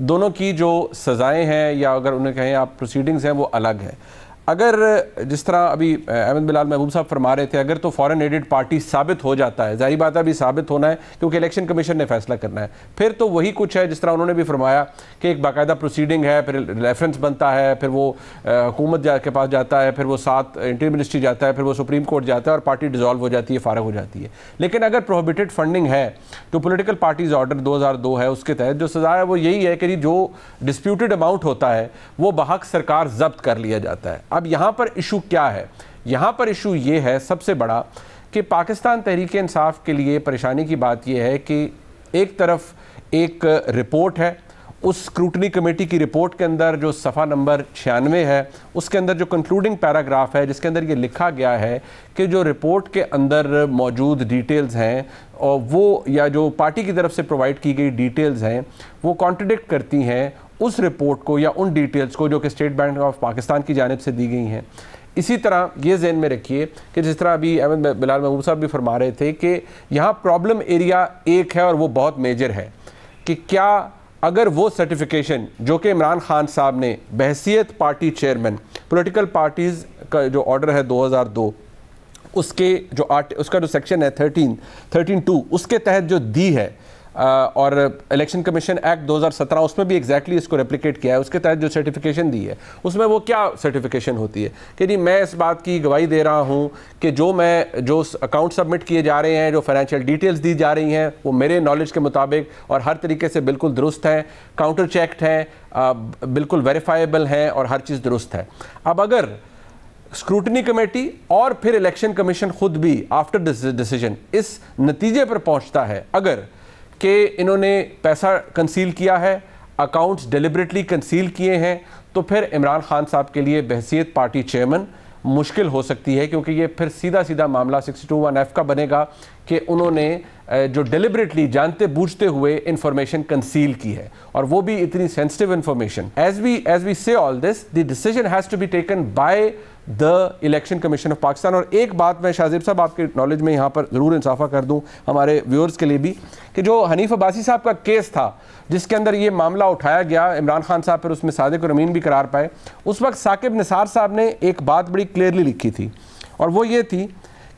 दोनों की जो सज़ाएं हैं या अगर उन्हें कहें आप प्रोसीडिंग्स हैं वो अलग है। अगर जिस तरह अभी अहमद बिलाल महबूब साहब फरमा रहे थे, अगर तो फॉरेन एडेड पार्टी साबित हो जाता है, जाहिर बात है अभी साबित होना है क्योंकि इलेक्शन कमीशन ने फैसला करना है, फिर तो वही कुछ है जिस तरह उन्होंने भी फरमाया कि एक बाकायदा प्रोसीडिंग है, फिर रेफरेंस बनता है, फिर वो हुकूमत के पास जाता है, फिर वो साथ इंटीरियर मिनिस्ट्री जाता है, फिर वो सुप्रीम कोर्ट जाता है और पार्टी डिजॉल्व हो जाती है, फारग हो जाती है। लेकिन अगर प्रोहिबिटेड फंडिंग है तो पोलिटिकल पार्टीज ऑर्डर 2002 है, उसके तहत जो सज़ा है वो यही है कि जो डिस्प्यूटेड अमाउंट होता है वो बहक सरकार जब्त कर लिया जाता है। अब यहाँ पर इशू क्या है? यहाँ पर इशू ये है सबसे बड़ा कि पाकिस्तान तहरीक इंसाफ के लिए परेशानी की बात यह है कि एक तरफ एक रिपोर्ट है, उस स्क्रूटनी कमेटी की रिपोर्ट के अंदर जो सफ़ा नंबर 96 है उसके अंदर जो कंक्लूडिंग पैराग्राफ है जिसके अंदर ये लिखा गया है कि जो रिपोर्ट के अंदर मौजूद डिटेल्स हैं और वो या जो पार्टी की तरफ से प्रोवाइड की गई डिटेल्स हैं वो कॉन्ट्रडिक्ट करती हैं उस रिपोर्ट को या उन डिटेल्स को जो कि स्टेट बैंक ऑफ पाकिस्तान की जानिब से दी गई हैं। इसी तरह ये ज़हन में रखिए कि जिस तरह अभी अहमद बिलाल महबूब साहब भी फरमा रहे थे कि यहाँ प्रॉब्लम एरिया एक है और वो बहुत मेजर है कि क्या अगर वो सर्टिफिकेशन जो कि इमरान खान साहब ने बहसियत पार्टी चेयरमैन, पॉलिटिकल पार्टीज़ का जो ऑर्डर है 2002 उसके जो उसका जो सेक्शन है 13(2) उसके तहत जो दी है, और इलेक्शन कमीशन एक्ट 2017 उसमें भी एग्जैक्टली इसको रेप्लिकेट किया है। उसके तहत जो सर्टिफिकेशन दी है उसमें वो क्या सर्टिफिकेशन होती है कि जी मैं इस बात की गवाही दे रहा हूँ कि जो अकाउंट सबमिट किए जा रहे हैं, जो फाइनेंशियल डिटेल्स दी जा रही हैं, वो मेरे नॉलेज के मुताबिक और हर तरीके से बिल्कुल दुरुस्त हैं, काउंटर चेक्ड हैं, बिल्कुल वेरीफाइबल हैं और हर चीज़ दुरुस्त है। अब अगर स्क्रूटनी कमेटी और फिर इलेक्शन कमीशन खुद भी आफ्टर दिस डिसीजन इस नतीजे पर पहुंचता है अगर कि इन्होंने पैसा कंसील किया है, अकाउंट्स डिलिबरेटली कंसील किए हैं, तो फिर इमरान खान साहब के लिए बहसीत पार्टी चेयरमैन मुश्किल हो सकती है, क्योंकि ये फिर सीधा सीधा मामला 621F का बनेगा कि उन्होंने जो डिलिबरेटली जानते बूझते हुए इंफॉर्मेशन कंसील की है, और वो भी इतनी sensitive information. As we say all this, the decision has to be taken by the Election Commission of Pakistan. और एक बात मैं शाहजेब साहब आपके नॉलेज में यहाँ पर ज़रूर इंसाफा कर दूँ हमारे व्यूअर्स के लिए भी, कि जो हनीफ अब्बासी साहब का केस था जिसके अंदर ये मामला उठाया गया, इमरान खान साहब फिर उसमें सादिक और अमीन भी करार पाए, उस वक्त साकिब निसार साहब ने एक बात बड़ी क्लियरली लिखी थी, और वो ये थी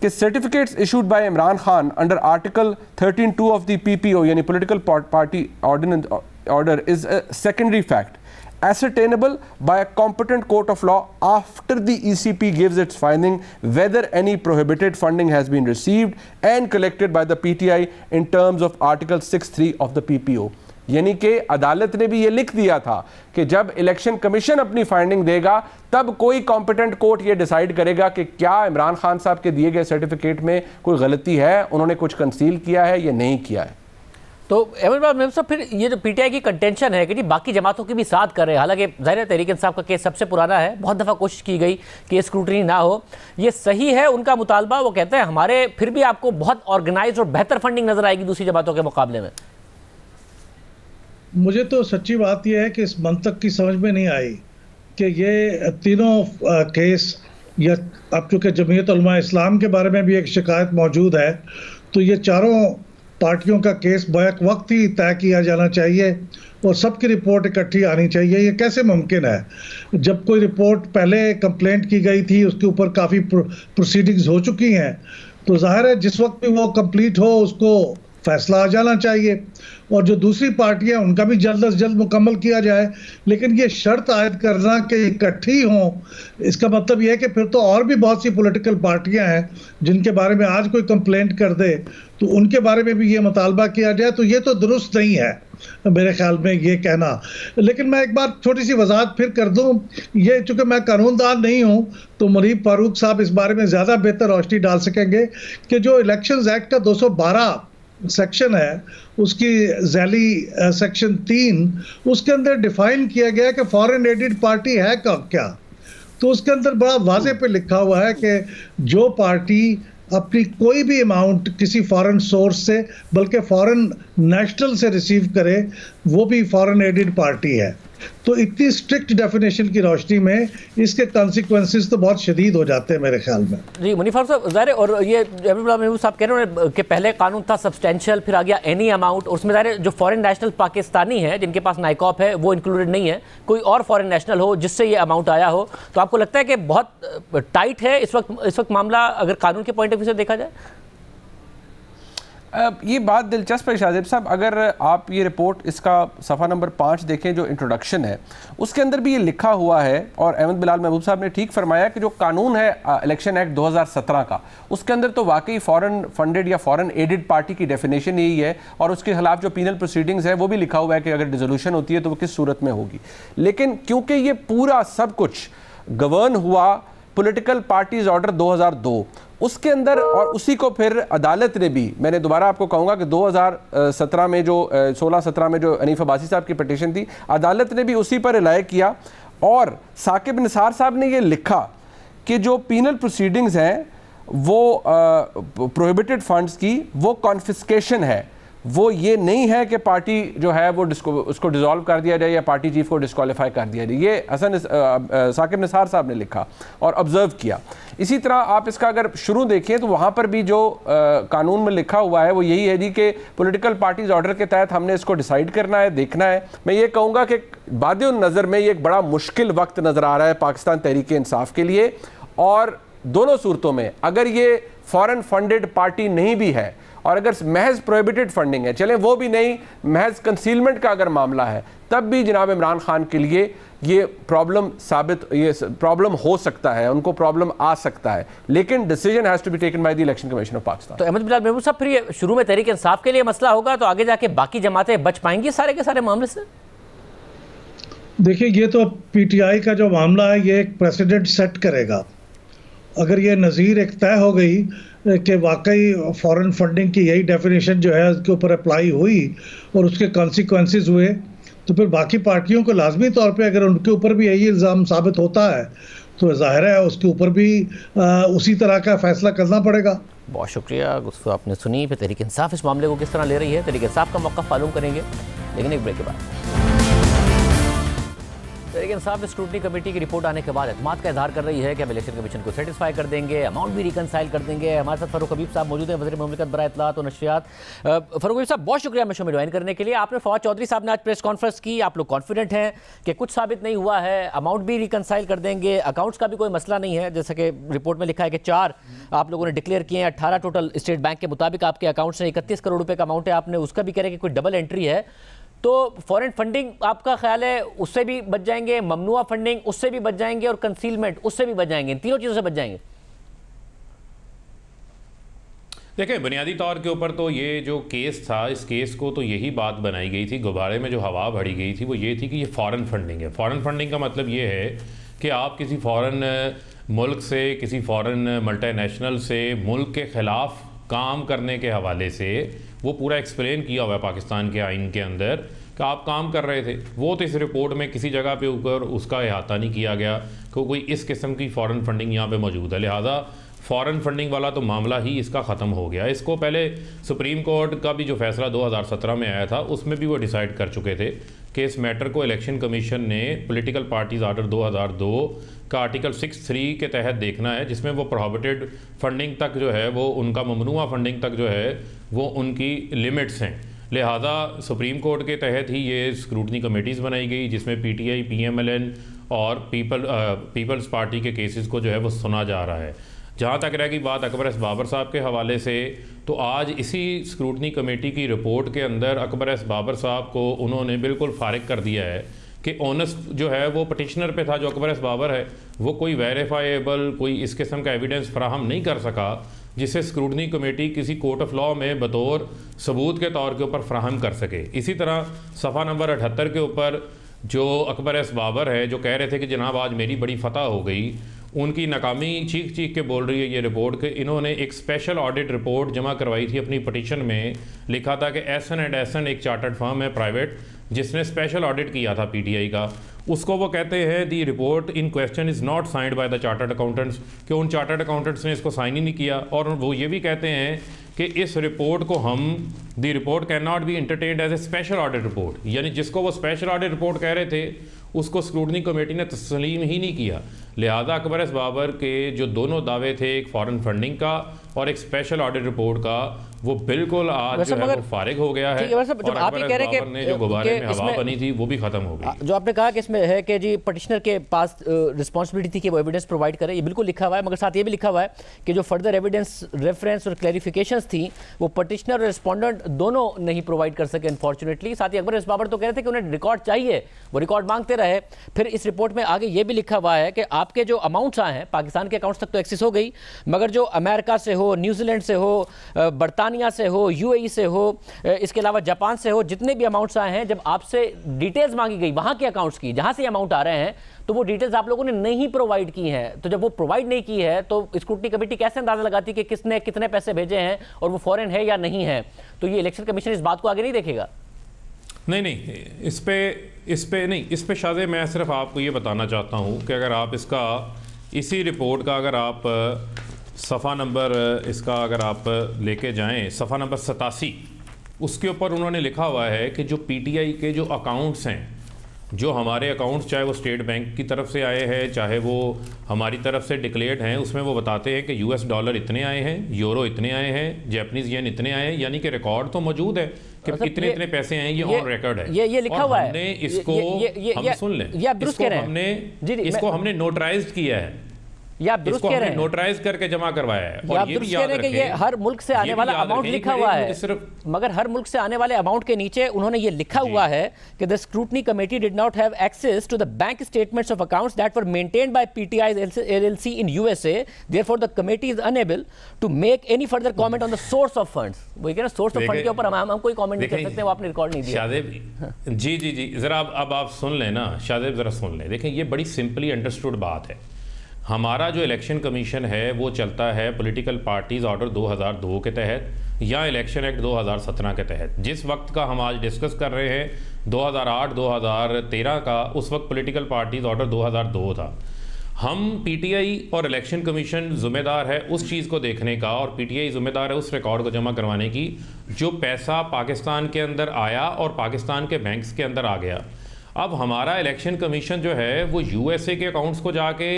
कि certificates issued by Imran Khan under article 13(2) of the PPO यानी political party order is a secondary fact ascertainable by a competent court of law after the ECP gives its finding whether any prohibited funding has been received and collected by the PTI in terms of Article 6(3) of the PPO। यानी कि अदालत ने भी ये लिख दिया था कि जब इलेक्शन कमीशन अपनी फाइंडिंग देगा तब कोई कॉम्पिटेंट कोर्ट ये डिसाइड करेगा कि क्या इमरान खान साहब के दिए गए सर्टिफिकेट में कोई गलती है, उन्होंने कुछ कंसील किया है या नहीं किया है। तो अहमद साहब, फिर ये जो पीटीआई की कंटेंशन है कि जी बाकी जमातों की भी साथ कर रहे हैं, हालांकि ज़ाहिर है तहरीक इंसाफ का केस सबसे पुराना है, बहुत दफ़ा कोशिश की गई कि ये स्क्रूटनी ना हो, ये सही है उनका मुतालबा? वो कहते हैं हमारे फिर भी आपको बहुत ऑर्गेनाइज और बेहतर फंडिंग नजर आएगी दूसरी जमातों के मुकाबले में। मुझे तो सच्ची बात यह है कि इस मंतक की समझ में नहीं आई कि ये तीनों केस, या अब चूँकि जमीयत उलमा इस्लाम के बारे में भी एक शिकायत मौजूद है, तो ये चारों पार्टियों का केस बैक वक्त ही तय किया जाना चाहिए और सबकी रिपोर्ट इकट्ठी आनी चाहिए। ये कैसे मुमकिन है? जब कोई रिपोर्ट पहले कंप्लेंट की गई थी उसके ऊपर काफ़ी प्रोसीडिंग्स हो चुकी हैं, तो जाहिर है जिस वक्त भी वो कंप्लीट हो उसको फैसला आ जाना चाहिए, और जो दूसरी पार्टियां उनका भी जल्द अज जल्द मुकम्मल किया जाए। लेकिन ये शर्त आयद करना कि इकट्ठी हों, इसका मतलब यह है कि फिर तो और भी बहुत सी पॉलिटिकल पार्टियां हैं जिनके बारे में आज कोई कंप्लेंट कर दे तो उनके बारे में भी ये मुतालबा किया जाए, तो ये तो दुरुस्त नहीं है मेरे ख्याल में ये कहना। लेकिन मैं एक बार छोटी सी वजाहत फिर कर दूं, ये चूँकि मैं कानूनदान नहीं हूं तो मुनीब फारूक साहब इस बारे में ज़्यादा बेहतर रोशनी डाल सकेंगे कि जो इलेक्शंस एक्ट का 212 सेक्शन है, उसकी झैली सेक्शन 3, उसके अंदर डिफाइन किया गया कि फॉरेन एडेड पार्टी है क्या। तो उसके अंदर बड़ा वाजे पे लिखा हुआ है कि जो पार्टी अपनी कोई भी अमाउंट किसी फॉरेन सोर्स से, बल्कि फॉरेन नेशनल से रिसीव करे, वो भी फॉरेन एडेड पार्टी है। तो इतनी स्ट्रिक्ट डेफिनेशन की रोशनी में इसके कॉन्सिक्वेंसेस तो बहुत शदीद हो जाते हैं मेरे ख्याल में। जी मुनीब फारूक साहब, ज़ाहिर और ये महबूब साहब कह रहे हैं कि पहले कानून था सब्सटेंशियल, फिर आ गया एनी अमाउंट, और उसमें ज़ाहिर जो फॉरेन नेशनल पाकिस्तानी है जिनके पास नाइकॉप है वो इंक्लूडेड नहीं है, कोई और फॉरेन नेशनल हो जिससे ये अमाउंट आया हो। तो आपको लगता है कि बहुत टाइट है इस वक्त मामला अगर कानून के पॉइंट ऑफ व्यू से देखा जाए? ये बात दिलचस्प है शाहजेब साहब, अगर आप ये रिपोर्ट इसका सफ़ा नंबर 5 देखें जो इंट्रोडक्शन है, उसके अंदर भी ये लिखा हुआ है, और अहमद बिलाल महबूब साहब ने ठीक फरमाया कि जो कानून है इलेक्शन एक्ट 2017 का, उसके अंदर तो वाकई फॉरेन फंडेड या फॉरेन एडेड पार्टी की डेफिनेशन यही है, और उसके खिलाफ जो पीनल प्रोसीडिंग्स है वो भी लिखा हुआ है कि अगर डिसोल्यूशन होती है तो वो किस सूरत में होगी। लेकिन क्योंकि ये पूरा सब कुछ गवर्न हुआ पॉलिटिकल पार्टीज ऑर्डर 2002, उसके अंदर, और उसी को फिर अदालत ने भी, मैंने दोबारा आपको कहूँगा कि 2017 में जो 16-17 में जो हनीफ अब्बासी साहब की पिटीशन थी, अदालत ने भी उसी पर रिलाय किया, और साकिब निसार साहब ने ये लिखा कि जो पीनल प्रोसीडिंग्स हैं वो प्रोहिबिटेड फंड्स की वो कॉन्फिस्केशन है, वो ये नहीं है कि पार्टी जो है वो उसको डिसॉल्व कर दिया जाए या पार्टी चीफ को डिस्क्वालीफाई कर दिया जाए। ये हसन साकिब निसार साहब ने लिखा और ऑब्जर्व किया। इसी तरह आप इसका अगर शुरू देखें तो वहाँ पर भी जो कानून में लिखा हुआ है वो यही है जी कि पॉलिटिकल पार्टीज ऑर्डर के तहत हमने इसको डिसाइड करना है, देखना है। मैं ये कहूँगा कि बादे नज़र में ये एक बड़ा मुश्किल वक्त नज़र आ रहा है पाकिस्तान तहरीक इंसाफ के लिए, और दोनों सूरतों में अगर ये फॉरेन फंडेड पार्टी नहीं भी है और अगर महज प्रोहिबिटेड फंडिंग है, चले वो भी नहीं, महज कंसीलमेंट का अगर मामला है, तब भी जनाब इमरान खान के लिए ये प्रॉब्लम हो सकता है, उनको प्रॉब्लम आ सकता है, लेकिन decision has to be taken by the Election Commission of Pakistan. तो अहमद बिलाल महबूब साहब, फिर ये शुरू में तहरीक इंसाफ के लिए मसला होगा, तो आगे जाके बाकी जमातें बच पाएंगी सारे के सारे मामले से? देखिए, ये तो पीटीआई का जो मामला है ये एक प्रेसिडेंट सेट करेगा। अगर ये नज़ीर एक तय हो गई कि वाकई फॉरेन फंडिंग की यही डेफिनेशन जो है उसके ऊपर अप्लाई हुई और उसके कॉन्सिक्वेंसेस हुए, तो फिर बाकी पार्टियों को लाजमी तौर पे अगर उनके ऊपर भी यही इल्ज़ाम साबित होता है तो जाहिर है उसके ऊपर भी उसी तरह का फैसला करना पड़ेगा। बहुत शुक्रिया गुफ्तगू आपने सुनी। फिर तहरीक इंसाफ इस मामले को किस तरह ले रही है, तहरीक इंसाफ का मौक़िफ़ मालूम करेंगे, लेकिन एक ब्रेक के बाद। तहरीक इंसाफ स्क्रूटनी कमेटी की रिपोर्ट आने के बाद एतमाद का इजहार कर रही है कि हम इलेक्शन कमीशन को सेटिस्फाई कर देंगे, अमाउंट भी रिकनसाइल कर देंगे। हमारे साथ फ़ारूक हबीब साहब मौजूद हैं, वज़ीर मुमलिकत बराए इत्तलात और नशरियात। फ़ारूक हबीब साहब, बहुत शुक्रिया शो में ज्वाइन करने के लिए। आपने फवाद चौधरी साहब ने आज प्रेस कॉन्फ्रेंस की, आप लोग कॉन्फिडेंट हैं कि कुछ साबित नहीं हुआ है, अमाउंट भी रिकनसाइल कर देंगे, अकाउंट्स का भी कोई मसला नहीं है, जैसा कि रिपोर्ट में लिखा है कि 4 आप लोगों ने डिक्लेयर किए हैं, 18 टोटल स्टेट बैंक के मुताबिक आपके अकाउंट्स में 31 करोड़ रुपये का अमाउंट है, आपने उसका भी कह रहे हैं कि कोई डबल एंट्री है। तो फॉरेन फंडिंग आपका ख्याल है उससे भी बच जाएंगे, ममनुआ फंडिंग उससे भी बच जाएंगे और कंसीलमेंट उससे भी बच जाएंगे, इन तीनों चीज़ों से बच जाएंगे? देखिए, बुनियादी तौर के ऊपर तो ये जो केस था, इस केस को तो यही बात बनाई गई थी, गुब्बारे में जो हवा भरी गई थी वो ये थी कि ये फॉरेन फंडिंग है। फॉरेन फंडिंग का मतलब ये है कि आप किसी फॉरेन मुल्क से, किसी फॉरेन मल्टीनेशनल से मुल्क के ख़िलाफ़ काम करने के हवाले से वो पूरा एक्सप्लेन किया हुआ है पाकिस्तान के आइन के अंदर कि आप काम कर रहे थे। वो तो इस रिपोर्ट में किसी जगह पे ऊपर उसका अहाता नहीं किया गया कि कोई इस किस्म की फ़ॉरेन फंडिंग यहाँ पे मौजूद है, लिहाजा फ़ॉरेन फंडिंग वाला तो मामला ही इसका ख़त्म हो गया। इसको पहले सुप्रीम कोर्ट का भी जो फैसला 2017 में आया था उसमें भी वो डिसाइड कर चुके थे कि इस मैटर को इलेक्शन कमीशन ने पॉलिटिकल पार्टीज़ आर्डर 2002 का आर्टिकल 6(3) के तहत देखना है, जिसमें वो प्रोहिबिटेड फंडिंग तक जो है वो उनका ममनुआ फंडिंग तक जो है वो उनकी लिमिट्स हैं। लिहाजा सुप्रीम कोर्ट के तहत ही ये स्क्रूटनी कमेटीज़ बनाई गई जिसमें पीटीआई, पीएमएलएन और पीपल्स पार्टी के केसेस को जो है वो सुना जा रहा है। जहाँ तक रह गई बात अकबर एस बाबर साहब के हवाले से, तो आज इसी स्क्रूटनी कमेटी की रिपोर्ट के अंदर अकबर एस बाबर साहब को उन्होंने बिल्कुल फारिग कर दिया है कि ओनस जो है वो पटिशनर पे था, जो अकबर एस बाबर है वो कोई वेरीफाइबल कोई इस किस्म का एविडेंस फराहम नहीं कर सका जिसे स्क्रूटनी कमेटी किसी कोर्ट ऑफ लॉ में बतौर सबूत के तौर के ऊपर फराहम कर सके। इसी तरह सफ़ा नंबर 78 के ऊपर जो अकबर एस बाबर है जो कह रहे थे कि जनाब आज मेरी बड़ी फतह हो गई, उनकी नाकामी चीख चीख के बोल रही है ये रिपोर्ट कि इन्होंने एक स्पेशल ऑडिट रिपोर्ट जमा करवाई थी अपनी पटिशन में। लिखा था कि एसन एंड एसन एक चार्टर्ड फर्म है प्राइवेट जिसने स्पेशल ऑडिट किया था पीटीआई का, उसको वो कहते हैं the report in question is not signed by the chartered accountants, कि उन चार्टर्ड अकाउंटेंट्स ने इसको साइन ही नहीं किया। और वो ये भी कहते हैं कि इस रिपोर्ट को the report can not be entertained as a special audit report, यानी जिसको वो स्पेशल ऑडिट रिपोर्ट कह रहे थे उसको स्क्रूटनी कमेटी ने तस्लीम ही नहीं किया। लिहाजा अकबर एस बाबर के जो दोनों दावे थे, एक फॉरेन फंडिंग का और एक स्पेशल ऑडिट रिपोर्ट का, वो बिल्कुल आज जो है वो फारिग हो गया है। और अकबर एस बाबर ने जो गुब्बारे में हवा बनी थी वो भी खत्म हो गई। जो आपने कहा कि इसमें है कि जी पटिशनर के पास रिस्पॉन्सिबिलिटी थी कि वो एविडेंस प्रोवाइड करे, ये बिल्कुल लिखा हुआ है, मगर साथ ये भी लिखा हुआ है कि जो फर्दर एविडेंस, रेफरेंस और क्लैरिफिकेशंस थी वो पटिशनर और रिस्पॉन्डेंट दोनों नहीं प्रोवाइड कर सके अनफॉर्चुनेटली। साथ ही अकबर एस बाबर तो कह रहे थे कि उन्हें रिकॉर्ड चाहिए, वो रिकॉर्ड मांगते रहे। फिर इस रिपोर्ट में आगे ये भी लिखा हुआ है कि आपके जो अमाउंट्स आए हैं पाकिस्तान के अकाउंट्स तक तो एक्सेस हो गई, मगर जो अमेरिका से हो, न्यूजीलैंड से हो, बरतानिया से हो, यूएई से हो, इसके अलावा जापान से हो, जितने भी अमाउंट्स आए हैं, जब आपसे डिटेल्स मांगी गई वहाँ के अकाउंट्स की जहाँ से अमाउंट आ रहे हैं, तो वो डिटेल्स आप लोगों ने नहीं प्रोवाइड की हैं। तो जब वो प्रोवाइड नहीं की है तो स्क्रूटनी कमेटी कैसे अंदाजा लगाती कि किसने कितने पैसे भेजे हैं और वो फॉरेन है या नहीं है? तो ये इलेक्शन कमीशन इस बात को आगे नहीं देखेगा? नहीं, इस पे शायद मैं सिर्फ आपको ये बताना चाहता हूँ कि अगर आप इसी रिपोर्ट का अगर आप सफ़ा नंबर इसका अगर आप लेके जाएं, सफ़ा नंबर 87, उसके ऊपर उन्होंने लिखा हुआ है कि जो पीटीआई के जो अकाउंट्स हैं, जो हमारे अकाउंट्स चाहे वो स्टेट बैंक की तरफ से आए हैं चाहे वो हमारी तरफ से डिक्लेयर्ड हैं, उसमें वो बताते हैं कि यूएस डॉलर इतने आए हैं, यूरो इतने आए हैं, जापानीज येन इतने आए हैं, यानी कि रिकॉर्ड तो मौजूद है कि कितने इतने पैसे हैं, ये ऑन रिकॉर्ड है। ये लिखा हुआ है। इसको हम सुन लें, इसको हमने नोटराइज्ड किया है। या आप दुरुस्त कह रहे हैं नोटराइज करके जमा करवाया है। और ये भी याद रखें कि ये हर मुल्क से आने वाला अमाउंट लिखा हुआ है, मगर हर मुल्क से आने वाले अमाउंट के नीचे उन्होंने ये लिखा हुआ है कि the scrutiny committee did not have access to the bank statements of accounts that were maintained by PTI LLC in USA, therefore the committee is unable to make any further comment on the source of funds. वो कह रहे source of fund के ऊपर हम कोई comment नहीं कर सकते, वो आपने रिकॉर्ड नहीं दिया। शाहजेब जी जरा अब आप सुन लें ना, शाहजेब जरा सुन लें। देखें ये बड़ी सिंपली अंडरस्टूड बात है। हमारा जो इलेक्शन कमीशन है वो चलता है पॉलिटिकल पार्टीज ऑर्डर 2002 के तहत या इलेक्शन एक्ट 2017 के तहत। जिस वक्त का हम आज डिस्कस कर रहे हैं 2008-2013 का, उस वक्त पॉलिटिकल पार्टीज ऑर्डर 2002 था। हम पीटीआई और इलेक्शन कमीशन जिम्मेदार है उस चीज़ को देखने का, और पीटीआई जिम्मेदार है उस रिकॉर्ड को जमा करवाने की जो पैसा पाकिस्तान के अंदर आया और पाकिस्तान के बैंक्स के अंदर आ गया। अब हमारा इलेक्शन कमीशन जो है वो यूएसए के अकाउंट्स को जाके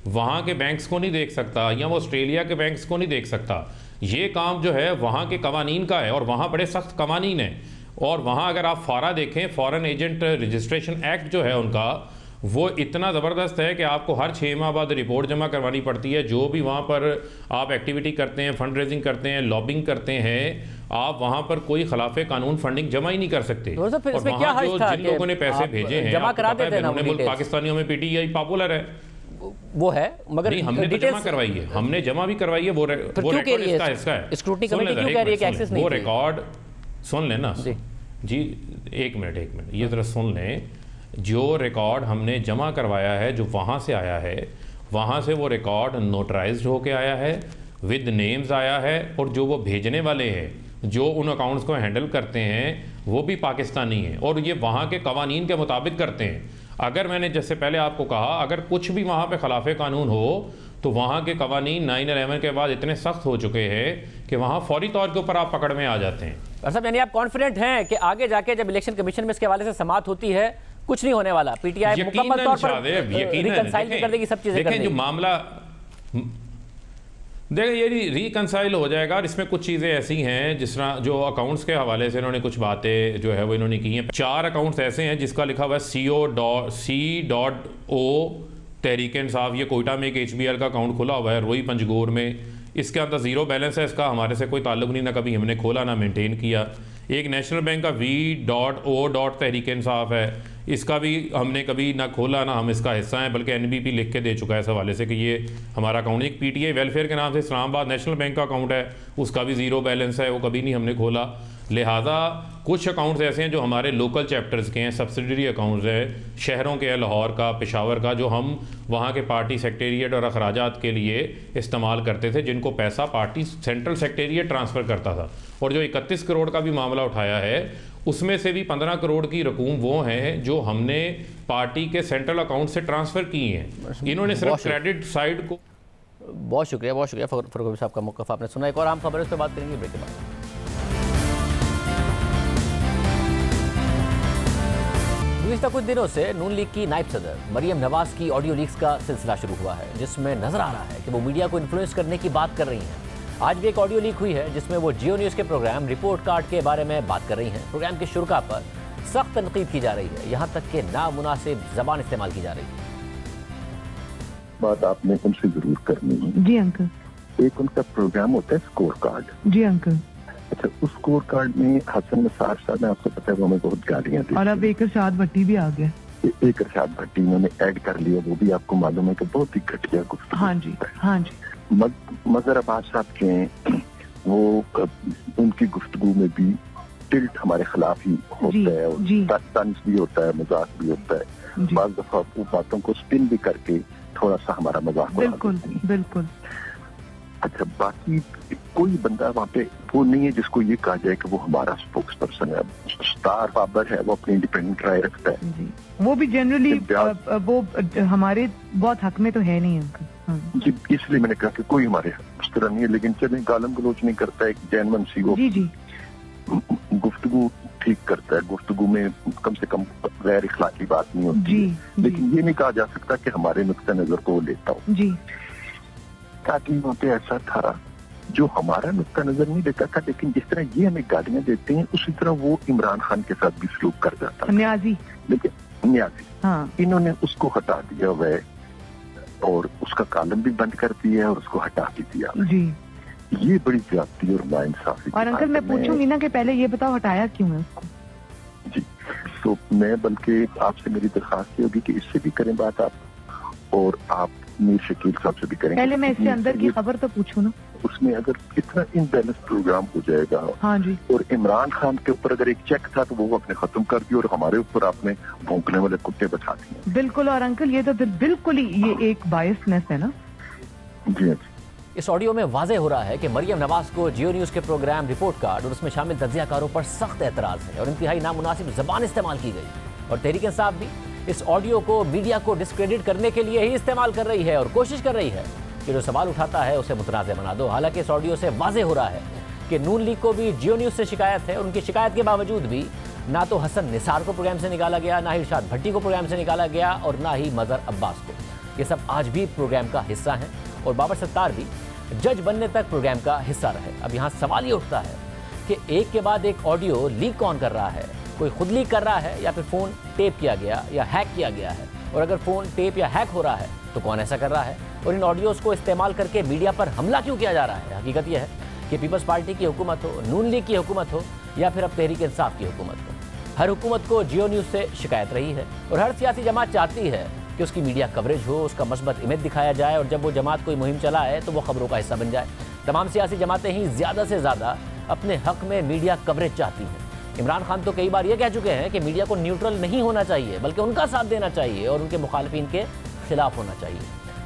वहाँ के बैंक्स को नहीं देख सकता, या वो ऑस्ट्रेलिया के बैंक्स को नहीं देख सकता। ये काम जो है वहाँ के कवानीन का है, और वहाँ बड़े सख्त कवानीन हैं। और वहाँ अगर आप फारा देखें, फॉरेन एजेंट रजिस्ट्रेशन एक्ट जो है उनका, वो इतना ज़बरदस्त है कि आपको हर 6 माह बाद रिपोर्ट जमा करवानी पड़ती है। जो भी वहाँ पर आप एक्टिविटी करते हैं, फंड रेजिंग करते हैं, लॉबिंग करते हैं, आप वहाँ पर कोई खिलाफ कानून फंडिंग जमा ही नहीं कर सकते। और वहाँ जो जिन लोगों ने पैसे भेजे हैं, जमा करा देते हैं मुल्क पाकिस्तानियों में पीटीआई पॉपुलर है, वो है, मगर नहीं हमने तो जमा करवाई है, हमने जमा भी करवाई है। वो रिकॉर्ड इसका हिस्सा है। स्क्रूटनी कमेटी क्यों कह रही है कि एक्सेस नहीं? वो रिकॉर्ड सुन लेना जी, एक मिनट ये जरा सुन लें। जो रिकॉर्ड हमने जमा करवाया है, जो वहाँ से आया है, वहाँ से वो रिकॉर्ड नोटराइज्ड होके आया है, विद नेम्स आया है, और जो वो भेजने वाले हैं, जो उन अकाउंट्स को हैंडल करते हैं, वो भी पाकिस्तानी हैं, और ये वहाँ के कवानीन के मुताबिक करते हैं। अगर मैंने जैसे पहले आपको कहा, अगर कुछ भी वहाँ पे खिलाफ कानून हो तो वहाँ के कवानीन 9/11 के बाद इतने सख्त हो चुके हैं कि वहाँ फौरी तौर के ऊपर आप पकड़ में आ जाते हैं। साहब यानी आप कॉन्फिडेंट हैं कि आगे जाके जब इलेक्शन कमीशन में इसके हवाले से समाअत होती है कुछ नहीं होने वाला, पीटीआई मुकम्मल तौर पर रिकंसाइल कर देगी सब चीजें? देखें जो मामला देखिए ये रिकंसाइल हो जाएगा, और इसमें कुछ चीज़ें ऐसी हैं जिस तरह जो अकाउंट्स के हवाले से इन्होंने कुछ बातें जो है वो इन्होंने की हैं। 4 अकाउंट्स ऐसे हैं जिसका लिखा हुआ है CO.O तहरीक इंसाफ, ये कोयटा में एक HBL का अकाउंट खुला हुआ है, रोई पंजगोर में, इसके अंदर ज़ीरो बैलेंस है, इसका हमारे से कोई ताल्लुक नहीं, ना कभी हमने खोला ना मेंटेन किया। एक नेशनल बैंक का V.O. तहरीक इंसाफ है, इसका भी हमने कभी ना खोला ना हम इसका हिस्सा हैं, बल्कि NBP लिख के दे चुका है इस हवाले से कि ये हमारा अकाउंट। एक PTI वेलफेयर के नाम से इस्लामाबाद नेशनल बैंक का अकाउंट है, उसका भी ज़ीरो बैलेंस है, वो कभी नहीं हमने खोला। लिहाजा कुछ अकाउंट्स ऐसे हैं जो हमारे लोकल चैप्टर्स के हैं, सब्सिडरी अकाउंट्स हैं, शहरों के हैं, लाहौर का, पेशावर का, जो हम वहाँ के पार्टी सेक्रेटेरिएट और अखराजात के लिए इस्तेमाल करते थे, जिनको पैसा पार्टी सेंट्रल सेक्रेटेरिएट ट्रांसफ़र करता था। और जो 31 करोड़ का भी मामला उठाया है, उसमें से भी 15 करोड़ की रकूम वो है जो हमने पार्टी के सेंट्रल अकाउंट से ट्रांसफ़र की हैं। इन्होंने सिर्फ क्रेडिट साइड को। बहुत शुक्रिया फरूक साहब का मौक़िफ़ आपने सुना। एक और आम खबर, इस पर बात करेंगे ब्रेक के बाद। गुज़िश्ता कुछ दिनों से नून लीग की नायब सदर मरियम नवाज की ऑडियो लीक्स का सिलसिला शुरू हुआ है, जिसमें नजर आ रहा है कि वो मीडिया को इन्फ्लुएंस करने की बात कर रही हैं। आज भी एक ऑडियो लीक हुई है जिसमें वो जियो न्यूज़ के प्रोग्राम रिपोर्ट कार्ड के बारे में बात कर रही हैं। प्रोग्राम के शुरा पर सख्त तनकीद की जा रही है, यहाँ तक कि नामुनासिब जबान इस्तेमाल की जा रही है। बात आपने उनसे जरूर करनी है। जी अंकल। एक उनका प्रोग्राम होता है स्कोर कार्ड। जी अंकल। अच्छा, उस स्कोर कार्ड में हसन निसार साहब ने, आपको पता है, वो हमें बहुत गालियां दी, और अब एक इरशाद भट्टी भी आ गया। एक इरशाद भट्टी उन्होंने ऐड कर लिया, वो भी आपको मालूम है कि बहुत ही घटिया गुफ्तगू। हाँ जी, हाँ जी। मगर अब्बास साहब के वो उनकी गुफ्तगू में भी टिल्ट हमारे खिलाफ ही होता है, तंज भी होता है, मजाक भी होता है। बाज़ दफा वो बातों को स्पिन भी करके थोड़ा सा हमारा मजाक। बिल्कुल बिल्कुल। अच्छा, बाकी कोई बंदा वहाँ पे वो नहीं है जिसको ये कहा जाए कि वो हमारा स्पोक्स पर्सन है। स्टार बाबर है, वो अपनी इंडिपेंडेंट राय रखता है जी। वो भी जनरली वो हमारे बहुत हक में तो है नहीं अंकल जी, इसलिए मैंने कहा कि कोई हमारे उस तरह नहीं है। लेकिन चले गालम गलोच नहीं करता है, जैनमन सी वो गुफ्तगू ठीक करता है, गुफ्तगू में कम से कम गैर इखलाकी बात नहीं होती है। लेकिन ये नहीं कहा जा सकता कि हमारे नुक्ता नजर को वो लेता हो जी। ताकि वहाँ पे ऐसा था जो हमारा नुक्ता नजर नहीं देता था, लेकिन जिस तरह ये हमें गालियां देते हैं उसी तरह वो इमरान खान के साथ भी सलूक कर जाता है। न्याजी, लेकिन न्याजी, हाँ, इन्होंने उसको हटा दिया हुआ है। और उसका कॉलम भी बंद कर दिया और उसको हटा भी दिया जी। ये बड़ी ज्यादती और नाइंसाफी। और अंकल मैं पूछूंगी ना कि पहले ये बताओ हटाया क्यों है उसको? जी, तो मैं बल्कि आपसे मेरी दरखास्त ये होगी कि इससे भी करें बात आप, और आप मीर शकील साहब से भी करेंगे। पहले मैं इससे अंदर की खबर तो पूछूं ना। उसमें अगर इतना इनबैलेंस प्रोग्राम हो जाएगा, हाँ जी, और इमरान खान के ऊपर अगर एक चेक था तो वो आपने खत्म कर दिया और हमारे ऊपर आपने भौंकने वाले कुत्ते बैठा दिए। बिल्कुल। और अंकल ये तो बिल्कुल ही ये एक बायसनेस है ना। जी। इस ऑडियो में वाज़ेह हो रहा है कि मरियम नवाज को जियो न्यूज़ के प्रोग्राम रिपोर्ट कार्ड और उसमें शामिल तज्जियाकारों पर सख्त एतराज़ है और इंतहाई नामुनासिब ज़बान इस्तेमाल की गई। और तहरीक इंसाफ भी इस ऑडियो को मीडिया को डिस्क्रेडिट करने के लिए ही इस्तेमाल कर रही है और कोशिश कर रही है कि जो सवाल उठाता है उसे मुतनाज़ बना दो। हालांकि इस ऑडियो से वाज़ेह हो रहा है कि नून लीग को भी जियो न्यूज़ से शिकायत है और उनकी शिकायत के बावजूद भी ना तो हसन निसार को प्रोग्राम से निकाला गया, ना ही इरशाद भट्टी को प्रोग्राम से निकाला गया और ना ही मज़हर अब्बास को। ये सब आज भी प्रोग्राम का हिस्सा हैं और बाबर सत्तार भी जज बनने तक प्रोग्राम का हिस्सा रहे। अब यहाँ सवाल ये उठता है कि एक के बाद एक ऑडियो लीक कौन कर रहा है? कोई खुद लीक कर रहा है या फिर फ़ोन टेप किया गया या हैक किया गया है? और अगर फ़ोन टेप या हैक हो रहा है तो कौन ऐसा कर रहा है? और इन ऑडियोज़ को इस्तेमाल करके मीडिया पर हमला क्यों किया जा रहा है? हकीकत यह है कि पीपल्स पार्टी की हुकूमत हो, नून लीग की हुकूमत हो या फिर अब तहरीक इंसाफ की हुकूमत हो, हर हुकूमत को जियो न्यूज़ से शिकायत रही है और हर सियासी जमात चाहती है कि उसकी मीडिया कवरेज हो, उसका मस्बत इमेज दिखाया जाए और जब वो जमात कोई मुहिम चलाए तो वो खबरों का हिस्सा बन जाए। तमाम सियासी जमातें ही ज़्यादा से ज़्यादा अपने हक़ में मीडिया कवरेज चाहती हैं। इमरान खान तो कई बार ये कह चुके हैं कि मीडिया को न्यूट्रल नहीं होना चाहिए बल्कि उनका साथ देना चाहिए और उनके मुखालिफिन के खिलाफ होना चाहिए।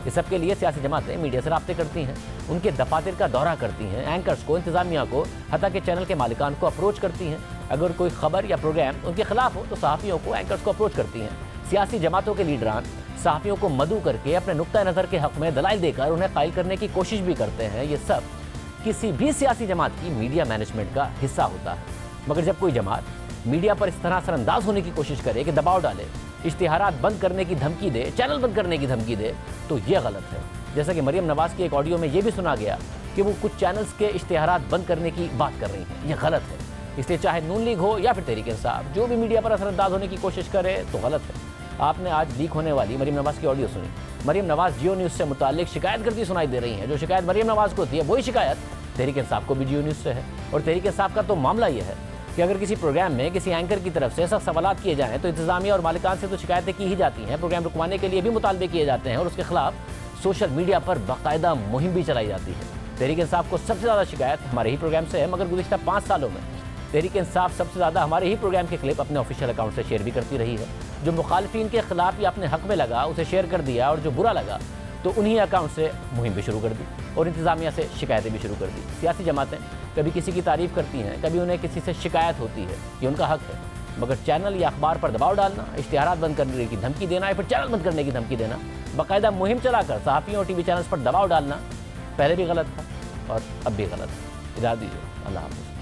इस सब के लिए सियासी जमातें मीडिया से राब्ते करती हैं, उनके दफातर का दौरा करती हैं, एंकर्स को, इंतजामिया को, हत्ता के चैनल के मालिकान को अप्रोच करती हैं। अगर कोई खबर या प्रोग्राम उनके खिलाफ हो तो सहाफ़ियों को, एंकर्स को अप्रोच करती हैं। सियासी जमातों के लीडरान सहाफ़ियों को मदऊ करके अपने नुक्ता नज़र के हक़ में दलाइल देकर उन्हें कायल करने की कोशिश भी करते हैं। ये सब किसी भी सियासी जमात की मीडिया मैनेजमेंट का हिस्सा होता है। मगर जब कोई जमात मीडिया पर इस तरह असरअंदाज होने की कोशिश करे कि दबाव डाले, इश्तिहारात बंद करने की धमकी दे, चैनल बंद करने की धमकी दे, तो ये गलत है। जैसा कि मरियम नवाज़ की एक ऑडियो में ये भी सुना गया कि वो कुछ चैनल्स के इश्तिहारात बंद करने की बात कर रही हैं। ये गलत है। इसलिए चाहे नून लीग हो या फिर तहरीक इंसाफ, जो भी मीडिया पर असरअंदाज होने की कोशिश करे तो गलत है। आपने आज लीक होने वाली मरियम नवाज़ की ऑडियो सुनी। मरियम नवाज़ जियो न्यूज़ से मुताल्लिक शिकायत करती सुनाई दे रही हैं। जो शिकायत मरियम नवाज़ को थी वही शिकायत तहरीक इंसाफ को भी जियो न्यूज़ से है। और तहरीक इंसाफ का तो मामला ये है कि अगर किसी प्रोग्राम में किसी एंकर की तरफ से सख्त सवालात किए जाएँ तो इंतजामिया और मालिकान से तो शिकायतें की ही जाती हैं, प्रोग्राम रुकवाने के लिए भी मुतालबे किए जाते हैं और उसके खिलाफ सोशल मीडिया पर बाकायदा मुहिम भी चलाई जाती है। तहरीक इंसाफ को सबसे ज़्यादा शिकायत हमारे ही प्रोग्राम से है, मगर गुज़िश्ता 5 सालों में तहरीक इंसाफ सबसे ज़्यादा हमारे ही प्रोग्राम के क्लिप अपने ऑफिशियल अकाउंट से शेयर भी करती रही है। जो मुखालिफिन के खिलाफ या अपने हक़ में लगा उसे शेयर कर दिया और जो बुरा लगा तो उन्हीं अकाउंट से मुहिम भी शुरू कर दी और इंतज़ामिया से शिकायतें भी शुरू कर दी। सियासी जमातें कभी किसी की तारीफ़ करती हैं, कभी उन्हें किसी से शिकायत होती है, ये उनका हक़ है। मगर चैनल या अखबार पर दबाव डालना, इश्तिहारात बंद करने की धमकी देना या फिर चैनल बंद करने की धमकी देना, बाकायदा मुहिम चलाकर सहाफ़ियों और टीवी चैनल्स पर दबाव डालना पहले भी गलत था और अब भी गलत है। इजाज़त दीजिए। अल्लाह हाफ़िज़।